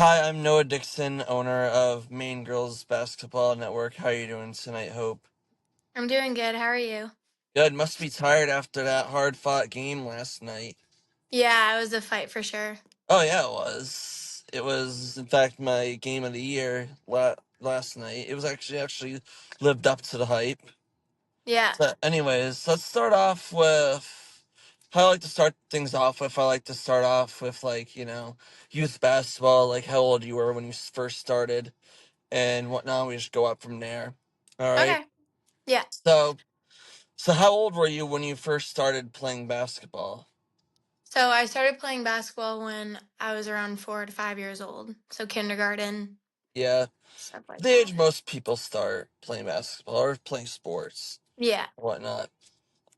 Hi, I'm Noah Dixon, owner of Maine Girls Basketball Network. How are you doing tonight, Hope? I'm doing good. How are you? Good. Must be tired after that hard-fought game last night. Yeah, it was a fight for sure. Oh yeah, it was. It was, in fact, my game of the year last night. It was actually lived up to the hype. Yeah. So, anyways, let's start off with how I like to start things off with. I like to start off with youth basketball, like how old you were when you first started and whatnot. We just go up from there. All right. Okay. Yeah. So, so how old were you when you first started playing basketball? So I started playing basketball when I was around 4 to 5 years old. So kindergarten, Yeah, stuff like the that. age most people start playing basketball or playing sports, Yeah. whatnot.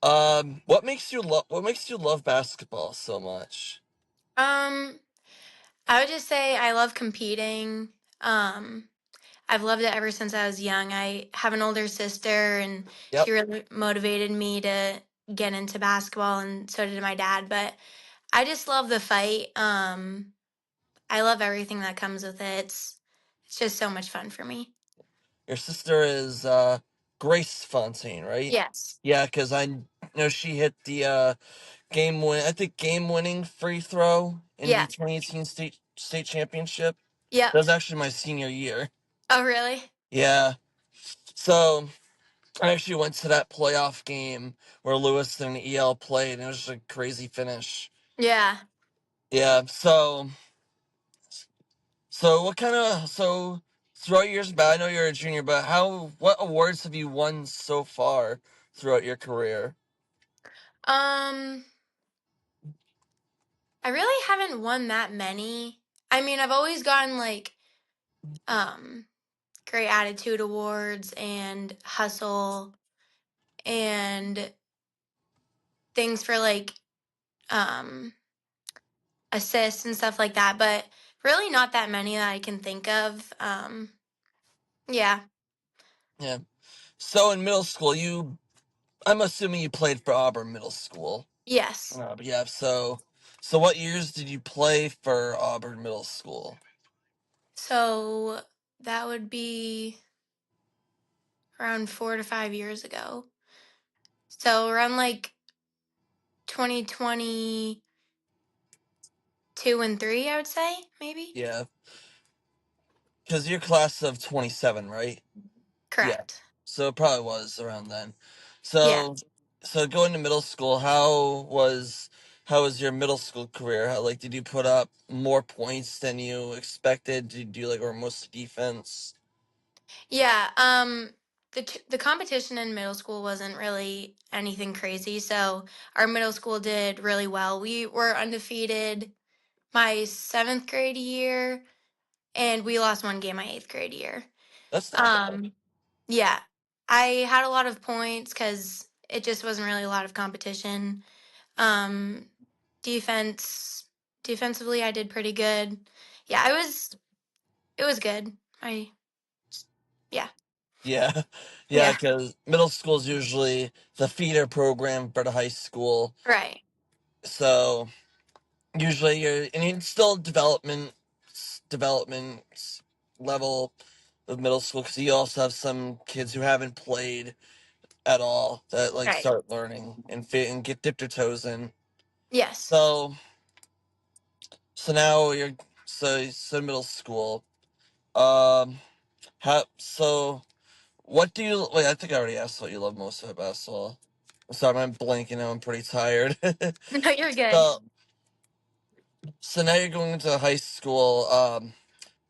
What makes you love basketball so much? Um, I would just say I love competing. I've loved it ever since I was young. I have an older sister, and Yep, she really motivated me to get into basketball, and so did my dad. But I just love the fight. I love everything that comes with it. It's just so much fun for me. your sister is Grace Fontaine, right? Yes. Yeah, because I know she hit the game winning free throw in the Yeah. 2018 state championship. Yep. That was actually my senior year. Oh, really? Yeah. So I actually went to that playoff game where Lewis and EL played, and it was just a crazy finish. Yeah. Yeah. So what kind of throughout your years back? I know you're a junior, but what awards have you won so far throughout your career? Um, I really haven't won that many. I mean, I've always gotten like um great attitude awards and hustle and things for like um assists and stuff like that, but really not that many that I can think of. Yeah. Yeah. So in middle school, I'm assuming you played for Auburn Middle School. Yes. But yeah. So what years did you play for Auburn Middle School? So that would be around 4 to 5 years ago. So around like 2022 and three, I would say maybe. Yeah, because you're class of 27, right? Yeah. Correct. So it probably was around then. Yeah. So so going to middle school, how was your middle school career? Like did you put up more points than you expected? Did you do like or most defense? Yeah. The competition in middle school wasn't really anything crazy, so our middle school did really well. We were undefeated my seventh grade year, and we lost one game my eighth grade year. That's not bad. Um, yeah, I had a lot of points because it just wasn't really a lot of competition. Um, defense, defensively, I did pretty good. Yeah, it was good. Yeah, Yeah. Yeah, yeah, because middle school is usually the feeder program for the high school. right, So usually you're and it's still development level of middle school because you also have some kids who haven't played at all that like right. start learning and fit and get dipped their toes in. Yes. So so now you're so middle school. Um how so what do you wait, I think I already asked what you love most about basketball. I'm sorry, I'm blanking now, I'm pretty tired. No, you're good. so so now you're going into high school.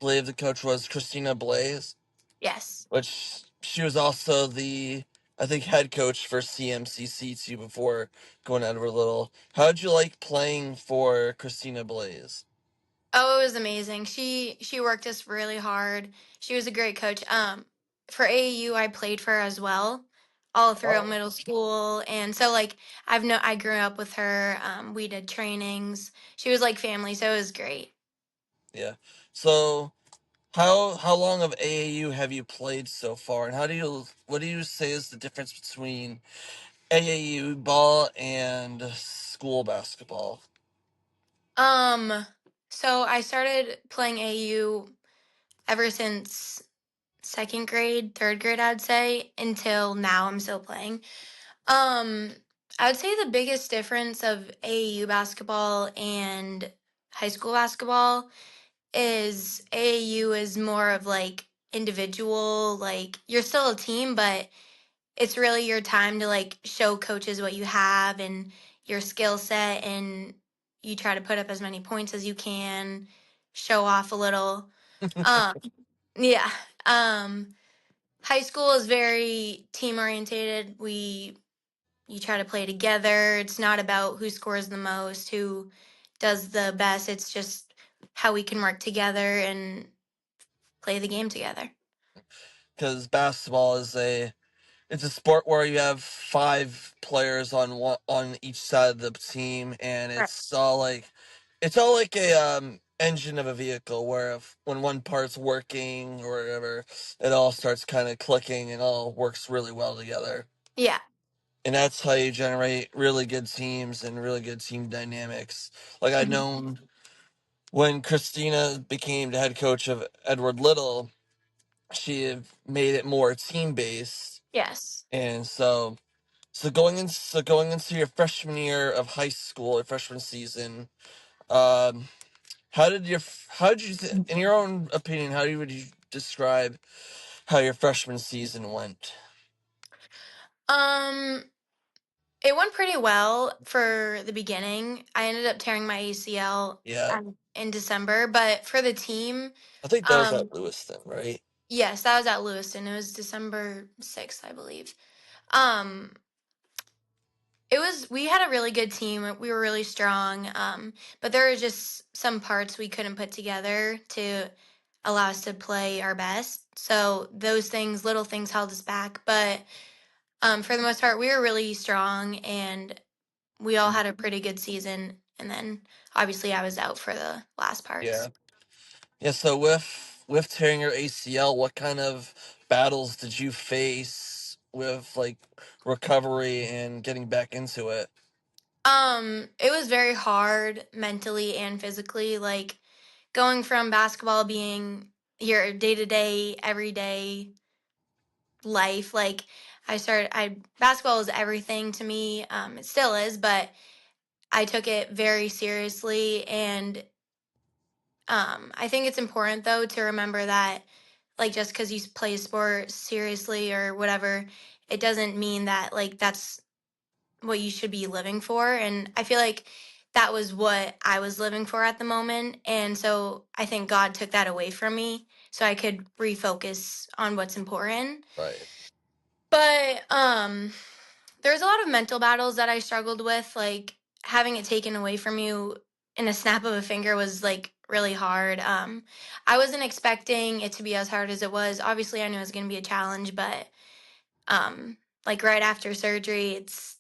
Believe the coach was Christina Blaze, Yes. which she was also the I think head coach for CMCC2 before going out of her little. How'd you like playing for Christina Blaze? Oh, it was amazing. She worked us really hard. She was a great coach. For AAU, I played for her as well, all throughout Oh, middle school, and so like I grew up with her. We did trainings. She was like family, so it was great. yeah. So how long of AAU have you played so far, and what do you say is the difference between AAU ball and school basketball? Um, So I started playing AU ever since second grade, third grade, I'd say, until now I'm still playing. Um, I would say the biggest difference of AAU basketball and high school basketball is AAU is more of like individual, like you're still a team, but it's really your time to like show coaches what you have and your skill set, and you try to put up as many points as you can, show off a little. Um, yeah. Um, High school is very team orientated. We You try to play together. It's not about who scores the most, who does the best. It's just how we can work together and play the game together. Because basketball is a sport where you have five players on each side of the team, and Right. it's all like a engine of a vehicle where when one part's working or whatever, it all starts kind of clicking and all works really well together. Yeah. And that's how you generate really good teams and really good team dynamics. Like I've Mhm. known when Christina became the head coach of Edward Little, she made it more team based, Yes. and so going into your freshman year of high school, your freshman season, um, how did in your own opinion, would you describe how your freshman season went? Um, it went pretty well for the beginning. I ended up tearing my ACL Yeah, in December, but for the team, I think that was um, at Lewiston, right? yes, that was at Lewiston. It was December 6th, I believe. Um, we had a really good team. We were really strong. But there were just some parts we couldn't put together to allow us to play our best. So those things, little things held us back. But for the most part, we were really strong and we all had a pretty good season. And then obviously I was out for the last Yeah, parts. yeah. So with tearing your ACL, what kind of battles did you face with like recovery and getting back into it? It was very hard mentally and physically, like going from basketball being your day to day, everyday life. Like I basketball is everything to me. It still is, but I took it very seriously, and I think it's important though to remember that like just because you play a sport seriously or whatever, it doesn't mean that like that's what you should be living for. And I feel like that was what I was living for at the moment. And so I think God took that away from me so I could refocus on what's important. Right. But there's a lot of mental battles that I struggled with, like having it taken away from you in a snap of a finger was like really hard. I wasn't expecting it to be as hard as it was. Obviously I knew it was going to be a challenge, but um like right after surgery, it's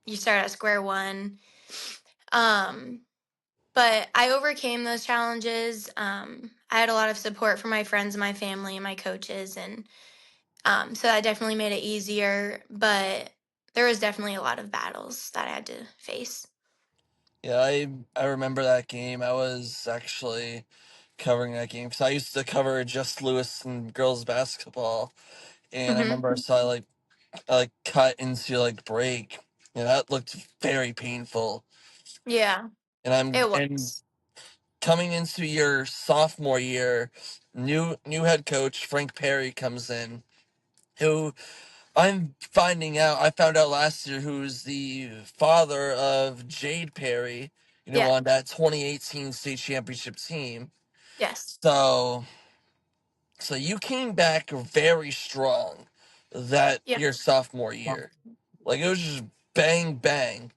you start at square one. Um, but I overcame those challenges. I had a lot of support from my friends, my family, and my coaches, and so that definitely made it easier. But there was definitely a lot of battles that I had to face. Yeah, I remember that game. I was actually covering that game because I used to cover just Lewis and girls basketball, and I Hmm. remember I like cut into like break, and that looked very painful. Yeah, And it and was. coming into your sophomore year, new head coach Frank Perry comes in, who I found out last year who's the father of Jade Perry, Yeah. on that 2018 state championship team. Yes. So so you came back very strong that Yeah. your sophomore year. Like it was just bang bang.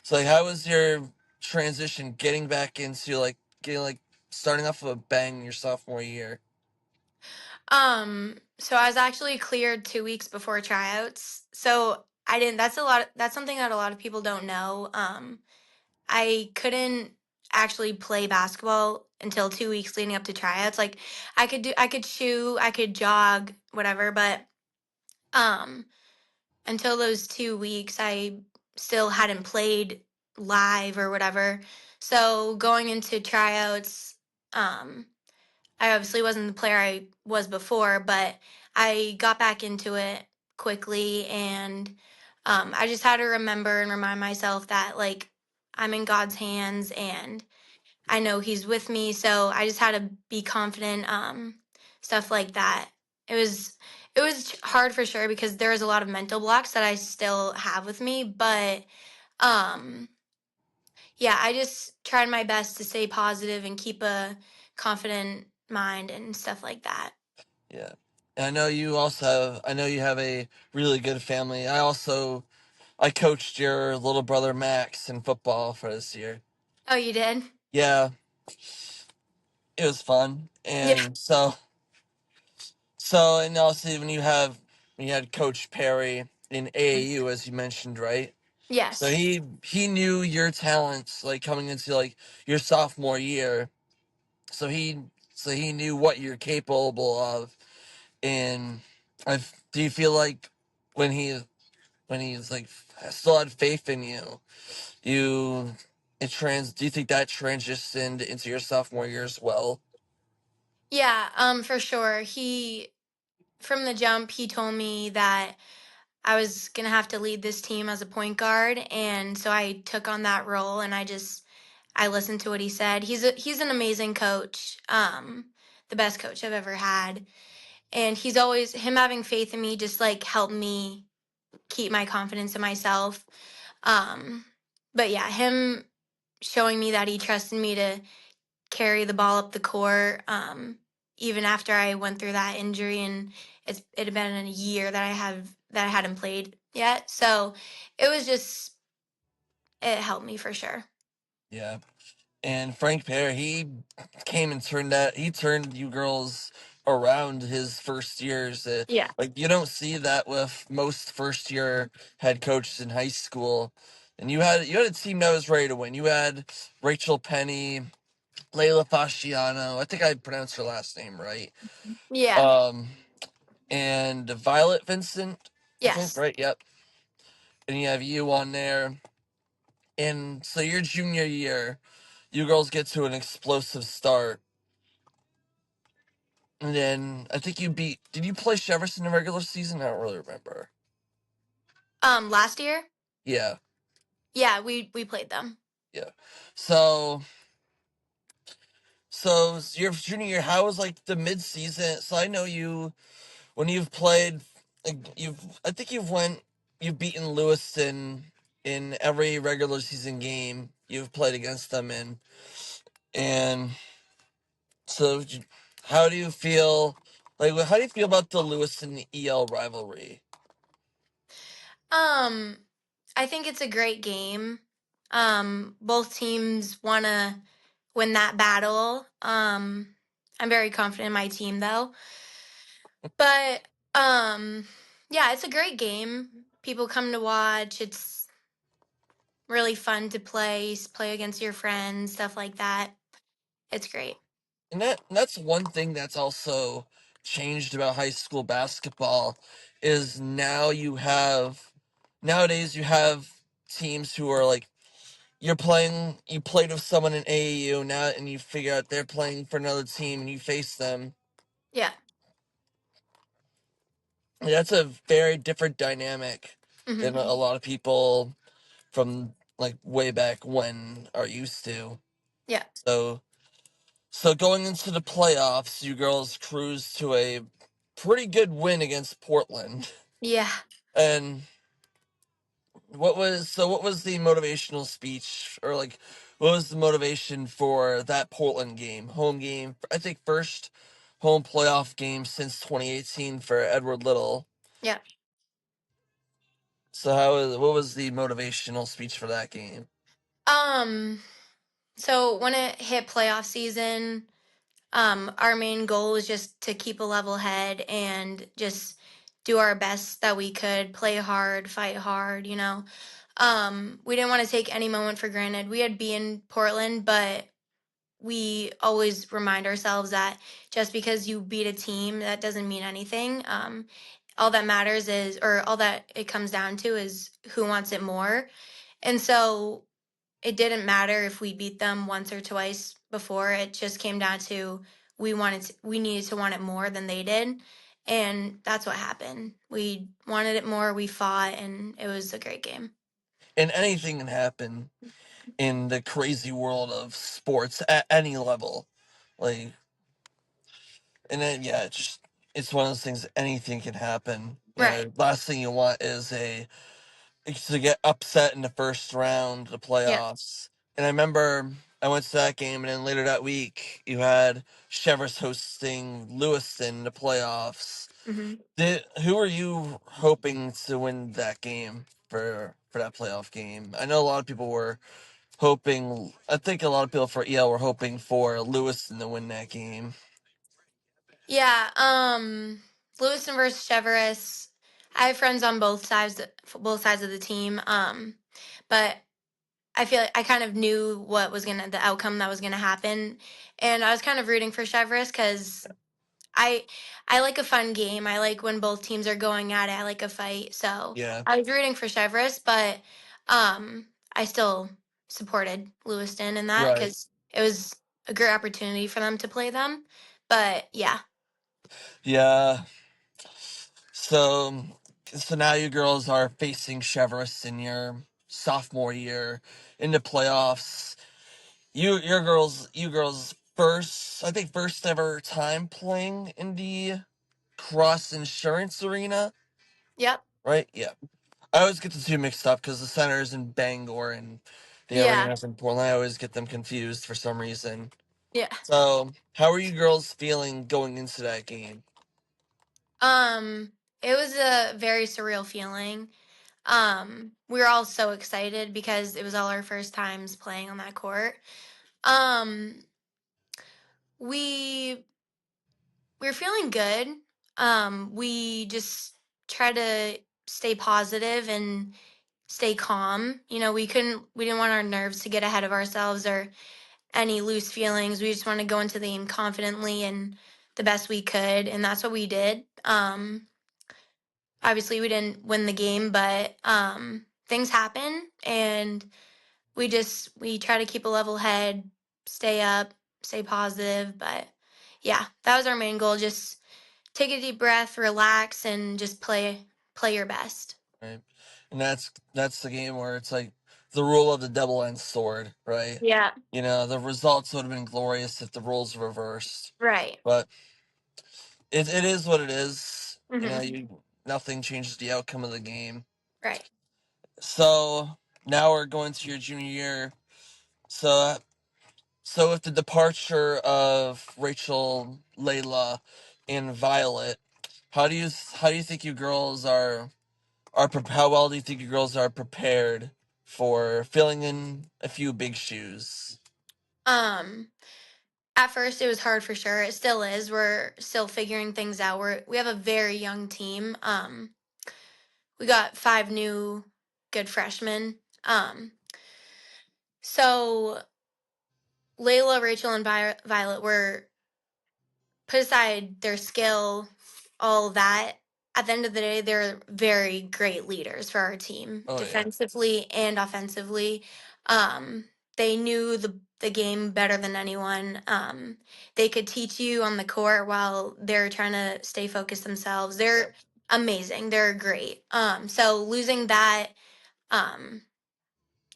So like how was your transition getting back into getting like starting off with a bang your sophomore year? So I was actually cleared 2 weeks before tryouts. So I didn't. That's something that a lot of people don't know. I couldn't actually play basketball until 2 weeks leading up to tryouts. Like I could shoot, I could jog, whatever, but um, until those 2 weeks, I still hadn't played live or whatever. So going into tryouts, I obviously wasn't the player I was before, but I got back into it quickly, and I just had to remember and remind myself that like I'm in God's hands and I know He's with me. So I just had to be confident, stuff like that. It was hard for sure because there was a lot of mental blocks that I still have with me, but um, yeah, I just tried my best to stay positive and keep a confident mind and stuff like that. Yeah. And I know you also I know you have a really good family. I coached your little brother Max in football for this year. Oh, you did? Yeah, it was fun. Yeah. And and also when you had Coach Perry in AAU, as you mentioned, right? So Yes. he knew your talents like coming into like your sophomore year. So he knew what you're capable of. And do you feel like when he's like still had faith in you, you do you think that transitioned into your sophomore year as well? Yeah, for sure. He from the jump, he told me that I was gonna have to lead this team as a point guard, and so I took on that role, and I listened to what he said. He's an amazing coach, the best coach I've ever had, and he's always him having faith in me just like helped me keep my confidence in myself. Um, but yeah, him showing me that he trusted me to carry the ball up the court, even after I went through that injury, and it had been a year that I hadn't played yet. So it was just it helped me for sure. Yeah. And Frank Perry, came and he turned you girls around his first years. Yeah. Like you don't see that with most first year head coaches in high school. And you had a team that was ready to win. You had Rachel Penny, Layla Fasciano. I think I pronounced her last name right. Yeah. Um, and Violet Vincent. I think Yes. right. Yep. And you have you on there. And so your junior year, you girls get to an explosive start. And then I think did you play Jefferson in the regular season? I don't really remember. Last year, Yeah, yeah, we played them. yeah. So, your junior year, how was like the mid season? So I know when you've played, like, I think you've beaten Lewiston in every regular season game you've played against them in. And so, how do you feel? Like, how do you feel about the Lewiston EL rivalry? Um, I think it's a great game. Both teams want to win that battle. I'm very confident in my team though. But yeah, it's a great game. People come to watch. It's really fun to play against your friends, stuff like that. It's great. And that's one thing that's also changed about high school basketball is nowadays you have teams who are like you played with someone in AAU now and you figure out they're playing for another team and you face them. Yeah. And that's a very different dynamic than Hmm. a lot of people from like way back when are used to. Yeah. So going into the playoffs, you girls cruised to a pretty good win against Portland. Yeah. And what was the motivational speech or like what was the motivation for that Portland game? Home game. I think first home playoff game since 2018 for Edward Little. Yeah. So what was the motivational speech for that game? Um. So when it hit playoff season, our main goal was just to keep a level head and just do our best that we could, play hard, fight hard, you know. We didn't want to take any moment for granted. We had been Portland, but we always remind ourselves that just because you beat a team, that doesn't mean anything. All that matters is, or all that it comes down to is who wants it more. And so it didn't matter if we beat them once or twice before. It just came down to we needed to want it more than they did. And that's what happened. We wanted it more, we fought, and it was a great game. And anything can happen in the crazy world of sports at any level. Like, and then, yeah, it's one of those things. Anything can happen. You Right. know, last thing you want is to get upset in the first round of the Yep. playoffs. And I remember I went to that game, and then later that week you had Chevers hosting Lewiston in the playoffs. Hmm. Who are you hoping to win that game for that playoff game? I know a lot of people were hoping. I think a lot of people for EL were hoping for Lewiston to win that game. Yeah. Lewiston versus Cheverus. I have friends on both sides of the team. But I feel like I kind of knew the outcome that was gonna happen, and I was kind of rooting for Cheverus because I I like a fun game. I like when both teams are going at it. I like a fight. So Yeah, I was rooting for Cheverus, but I still supported Lewiston in that right. because it was a great opportunity for them to play them. But yeah, Yeah. So, so now you girls are facing Chevrolet in your sophomore year in the playoffs. You girls first, I think first ever time playing in the Cross Insurance Arena, yep, right? Yeah. I always get the two mixed up because the center is in Bangor and the yeah, arena is in Portland. I always get them confused for some reason. yeah. So, how are you girls feeling going into that game? Um, it was a very surreal feeling. We were all so excited because it was all our first times playing on that court. Um, we we were feeling good. We just try to stay positive and stay calm. You know, we didn't want our nerves to get ahead of ourselves or any loose feelings. We just wanted to go into the game confidently and the best we could, and that's what we did. Obviously we didn't win the game, but things happen, and we try to keep a level head, stay up, stay positive. But yeah, that was our main goal. Just take a deep breath, relax, and just play your best. Right, and that's the game where it's like the rule of the double-edged sword, right? Yeah. You know, the results would have been glorious if the roles reversed, Right. but it is what it is. You know, Hmm. nothing changes the outcome of the game. Right. So now we're going to your junior year. So so with the departure of Rachel, Layla, and Violet, how do you think you girls how well do you think you girls are prepared for filling in a few big shoes? Um, at first it was hard for sure. It still is. We're still figuring things out. We have a very young team. We got 5 new good freshmen. So Layla, Rachel, and Violet were put aside their skill, all that. At the end of the day, they're very great leaders for our team, Oh yeah, defensively and offensively. Um, they knew the game better than anyone. They could teach you on the court while they're trying to stay focused themselves. yeah. They're amazing. They're great. So losing that um,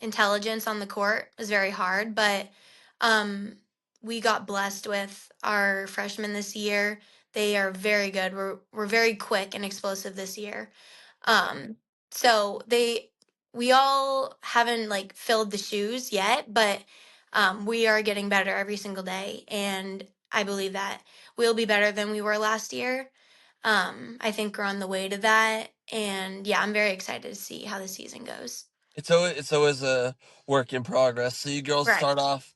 intelligence on the court was very hard, but um, we got blessed with our freshmen this year. They are very good. We're very quick and explosive this year. Um, so we all haven't like filled the shoes yet, but we are getting better every single day, and I believe that we'll be better than we were last year. I think we're on the way to that, and yeah, I'm very excited to see how the season goes. It's always a work in progress. So you girls Right. start off.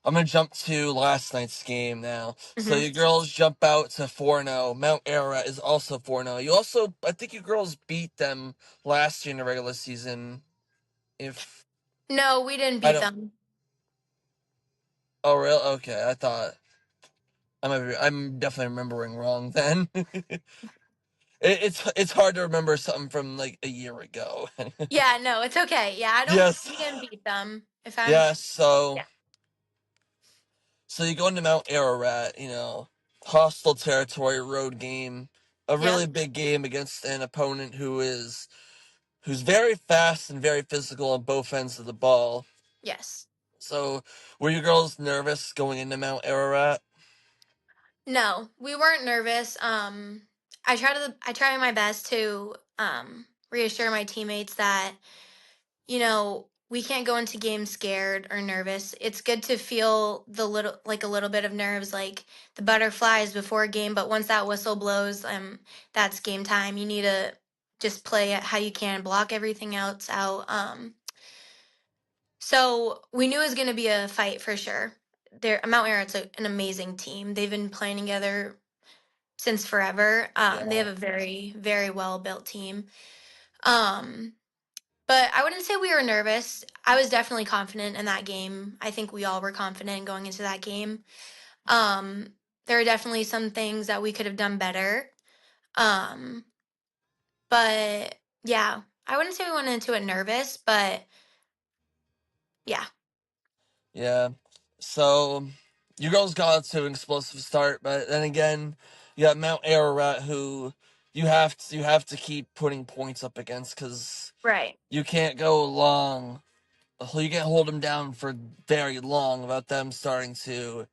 I'm gonna jump to last night's game now. So Hmm. you girls jump out to 4-0. Mount Ararat is also 4-0. You also, I think you girls beat them last year in the regular season. If No, we didn't I beat don't, them. oh really? Okay, I'm definitely remembering wrong then. it's hard to remember something from like a year ago. Yeah, no, it's okay. Yeah, I don't. Yes. We didn't beat them. If I'm. Yeah. So Yeah. so you go into Mount Ararat, hostile territory, road game, a Yep. really big game against an opponent who's very fast and very physical on both ends of the ball. Yes. So were you girls nervous going into Mount Ararat? No, we weren't nervous. I tried my best to reassure my teammates that we can't go into games scared or nervous. It's good to feel a little bit of nerves, like the butterflies before a game, but once that whistle blows, that's game time. You need to just play it how you can, block everything else out. So we knew it was going to be a fight for sure. Mount Airet's an amazing team. They've been playing together since forever. They Yeah. have a very, very well built team. Um, but I wouldn't say we were nervous. I was definitely confident in that game. I think we all were confident going into that game. Um, there are definitely some things that we could have done better. Um, but yeah, I wouldn't say we went into it nervous, but yeah, Yeah. So you girls got to an explosive start, but then again, you got Mount Ararat who you have to keep putting points up against because right, you can't go long. You can't hold them down for very long without them starting to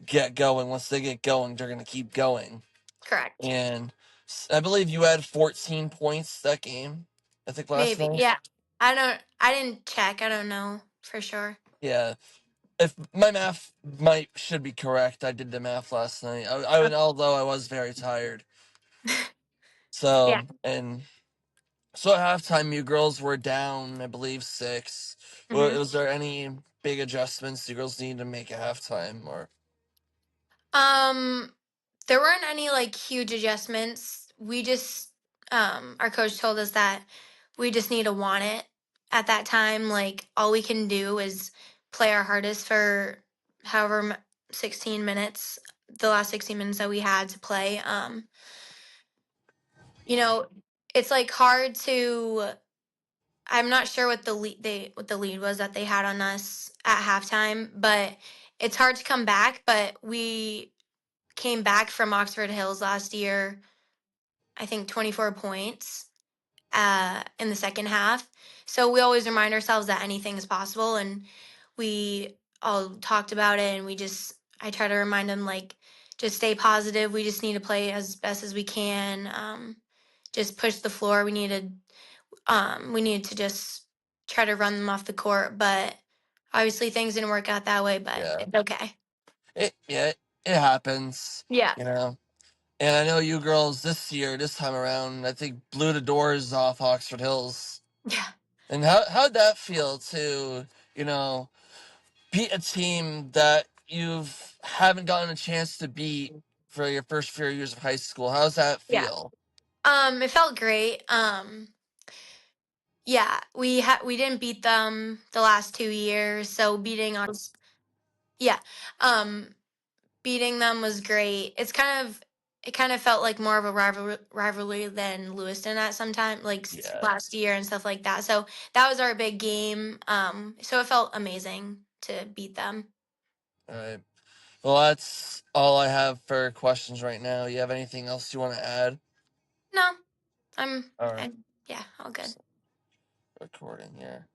get going. Once they get going, they're gonna keep going. correct. And I believe you had 14 points that game. I think last Maybe, night. yeah. I didn't check. I don't know for sure. Yeah. If my math should be correct, I did the math last night. Although I was very tired. Yeah. So at halftime, you girls were down, I believe 6. hmm Was there any big adjustments you girls need to make at halftime, or? Um, there weren't any like huge adjustments. We just our coach told us that we just need to want it at that time. Like all we can do is play our hardest for however 16 minutes, the last 16 minutes that we had to play. You know, it's like hard to I'm not sure what the lead was that they had on us at halftime, but it's hard to come back, but we came back from Oxford Hills last year, I think 24 points in the second half. So we always remind ourselves that anything is possible. And we all talked about it. And I try to remind them, like, just stay positive. We just need to play as best as we can. Just push the floor. We needed to just try to run them off the court. But obviously things didn't work out that way, but Yeah. it's okay. It happens, Yeah. you know. And I know you girls this time around, I think blew the doors off Oxford Hills. Yeah. And how'd that feel to, you know, beat a team that you've haven't gotten a chance to beat for your first few years of high school? How's that Yeah. feel? It felt great. Yeah, we didn't beat them the last 2 years, so yeah, um, beating them was great. It kind of felt like more of a rivalry than Lewiston at some time, like Yeah. last year and stuff like that. So that was our big game. So it felt amazing to beat them. All right. Well, that's all I have for questions right now. You have anything else you want to add? No, All right. I, yeah, all good. Recording here.